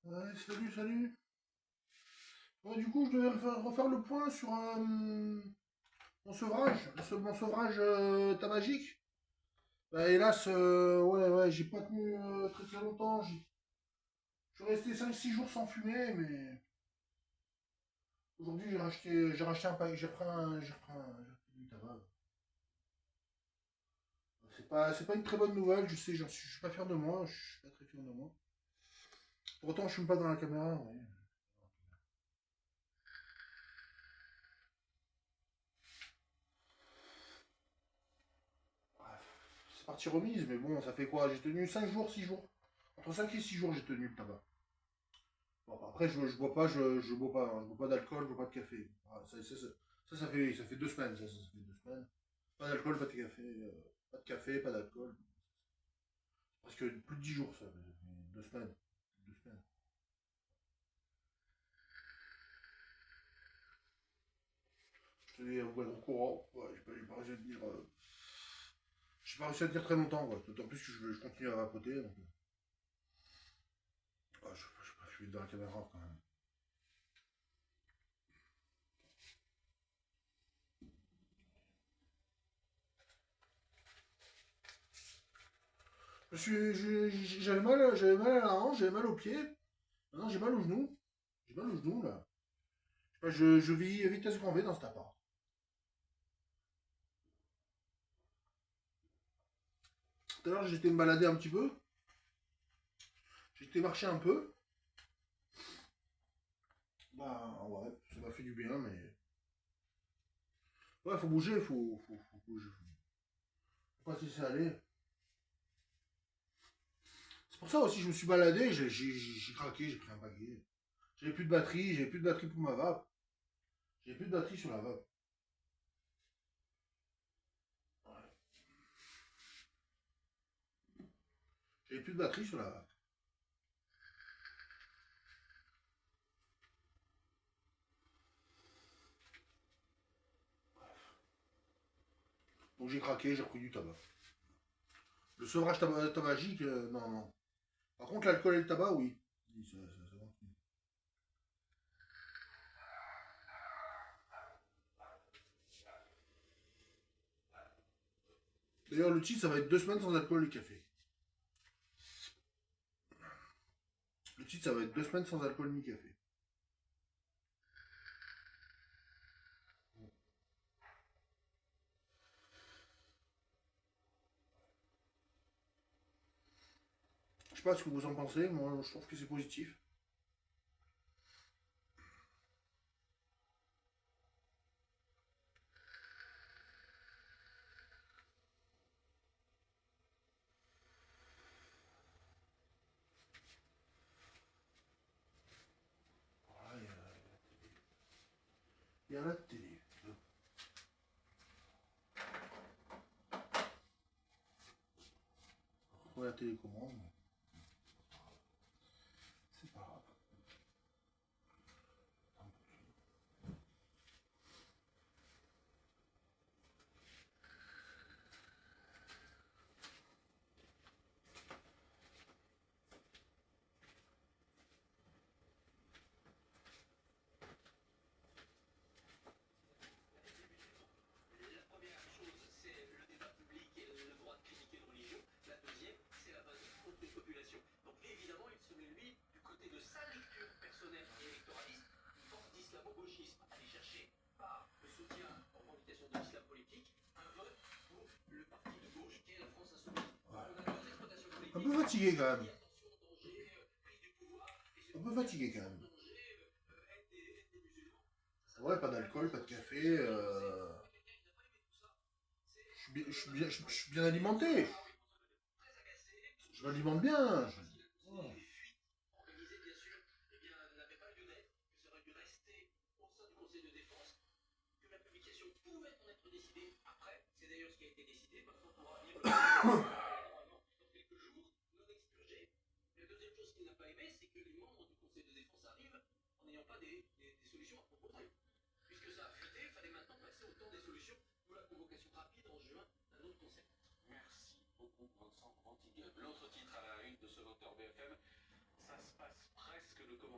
Ouais, salut, salut. Ouais, du coup, je devais refaire le point sur mon sevrage, mon sevrage tabagique. Bah, hélas, ouais, j'ai pas tenu très très longtemps. Je suis resté 5 6 jours sans fumer, mais aujourd'hui j'ai racheté un paquet, j'ai repris du tabac. C'est pas une très bonne nouvelle, je sais, je suis pas fier de moi, je suis pas très fier de moi. Pour autant, je fume pas dans la caméra, ouais. Bref, c'est parti remise, mais bon, ça fait quoi? J'ai tenu 5 jours, 6 jours. Entre 5 et 6 jours, j'ai tenu le tabac. Bon, après, je bois pas, je bois pas, hein. Je bois pas d'alcool, je bois pas de café. Ah, ça fait 2 semaines, ça fait 2 semaines. Pas d'alcool, pas de café, pas de café, pas d'alcool. Presque plus de 10 jours, ça fait 2 semaines. 2 semaines. Je te dis, ouais, en courant, ouais, j'ai pas réussi à tenir, j'ai pas réussi à tenir très longtemps, quoi. D'autant plus que je continue à vapoter, donc, je vais pas fumer dans la caméra, quand même. J'avais mal à la hanche, j'avais mal au pied. Maintenant, j'ai mal au genou. J'ai mal au genou, là. Je sais pas, je vis à vitesse grand V dans cet appart. Tout à l'heure, j'étais me balader un petit peu. J'étais marcher un peu. Bah, ouais, ça m'a fait du bien, mais. Ouais, faut bouger, faut bouger. Faut pas se laisser aller. C'est pour ça aussi, je me suis baladé, j'ai craqué, j'ai pris un paquet. J'avais plus de batterie pour ma vape. J'avais plus de batterie sur la vape. Ouais. J'avais plus de batterie sur la vape. Donc j'ai craqué, j'ai repris du tabac. Le sevrage tabagique, non, non. Par contre, l'alcool et le tabac, oui. Oui, ça va. D'ailleurs, le titre, ça va être 2 semaines sans alcool et café. Le titre, ça va être 2 semaines sans alcool ni café. Je sais pas ce que vous en pensez, moi je trouve que c'est positif. Voilà, il y a la télé. Ouais, la télécommande. C'est pas grave. Ouais. Un peu fatigué quand même. Un peu fatigué quand même. Ouais, pas d'alcool, pas de café. Je suis bien alimenté. Je m'alimente bien. Ouais.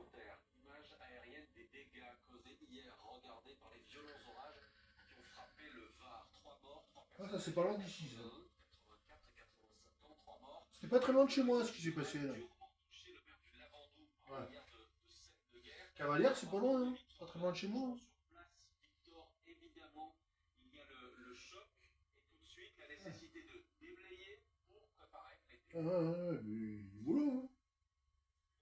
supplémentaires. Images aériennes des dégâts causés hier, regardés par les violents orages qui ont frappé le Var. 3 morts, 3 Ah, personnes. ça c'est pas loin d'ici, ça. 84 et 87 ans, 3 morts. C'était pas très loin de chez moi ce qui s'est passé là. Touché le maire du Lavandou Ouais. hier de scène de guerre. Cavalière, c'est pas loin, hein. C'est pas très loin de chez moi. Hein. Sur place, Victor, évidemment, il y a le choc et tout de suite la nécessité de déblayer pour préparer l'été. Ouais, du boulot. Hein.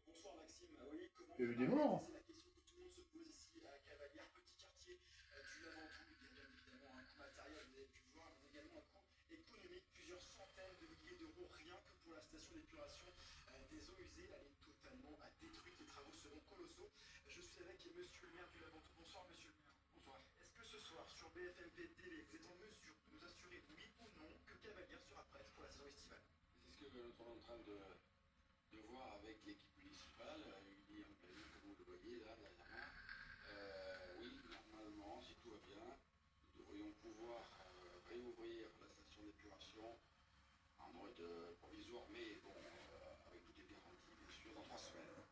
Bonsoir Maxime. Oui, comment Il y a eu des morts. c'est la question que tout le monde se pose ici à Cavalière, petit quartier du Lavandou. Il y a bien évidemment un coût matériel, vous avez pu voir, mais également un coût économique, plusieurs centaines de milliers d'euros rien que pour la station d'épuration des eaux usées. Elle est totalement détruite, les travaux seront colossaux. Je suis avec monsieur le maire du Lavandou. Bonsoir monsieur le maire. Bonsoir. Est-ce que ce soir sur BFMP TV, vous êtes en mesure de nous assurer, oui ou non, que Cavalière sera prête pour la saison estivale? C'est ce que nous sommes en train de voir avec l'équipe municipale, unie en pleine, comme vous le voyez là derrière moi. Oui, normalement, si tout va bien, nous devrions pouvoir réouvrir la station d'épuration en mode provisoire, mais bon, avec toutes les garanties, bien sûr, dans 3 semaines.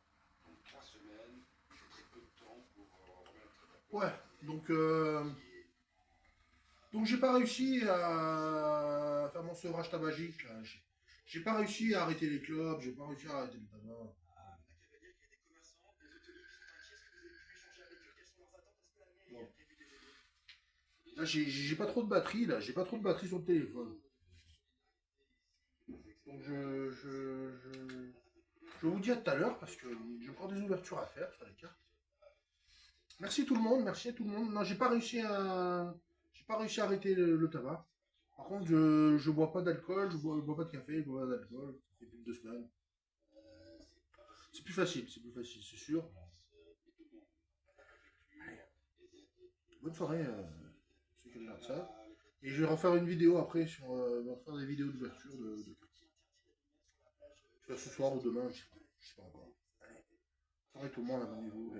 Donc 3 semaines, c'est très peu de temps pour remettre d'accord. Ouais, donc j'ai pas réussi à faire mon sevrage tabagique là. J'ai pas réussi à arrêter les clubs, j'ai pas réussi à arrêter le tabac. À Cavalière, il y a des commerçants, des hôteliers qui sont inquiets. Est-ce que vous avez pu échanger avec eux? Quelles sont leurs attentes? Est-ce que la mairie Bon. a prévu des aider? Là j'ai pas trop de batterie là, j'ai pas trop de batterie sur le téléphone. Donc je vous dis à tout à l'heure parce que j'ai encore des ouvertures à faire sur les cartes. Merci tout le monde, merci à tout le monde. Non, j'ai pas réussi à arrêter le tabac. Par contre, je bois pas d'alcool, je bois pas de café, je bois pas d'alcool. Ça fait plus de 2 semaines. C'est plus facile, c'est sûr. Allez. Bonne soirée, ceux qui regardent ça. Et je vais refaire une vidéo après sur refaire des vidéos d'ouverture de ce soir ou demain, je sais pas encore. Allez. Soirée tout le monde, abonnez-vous.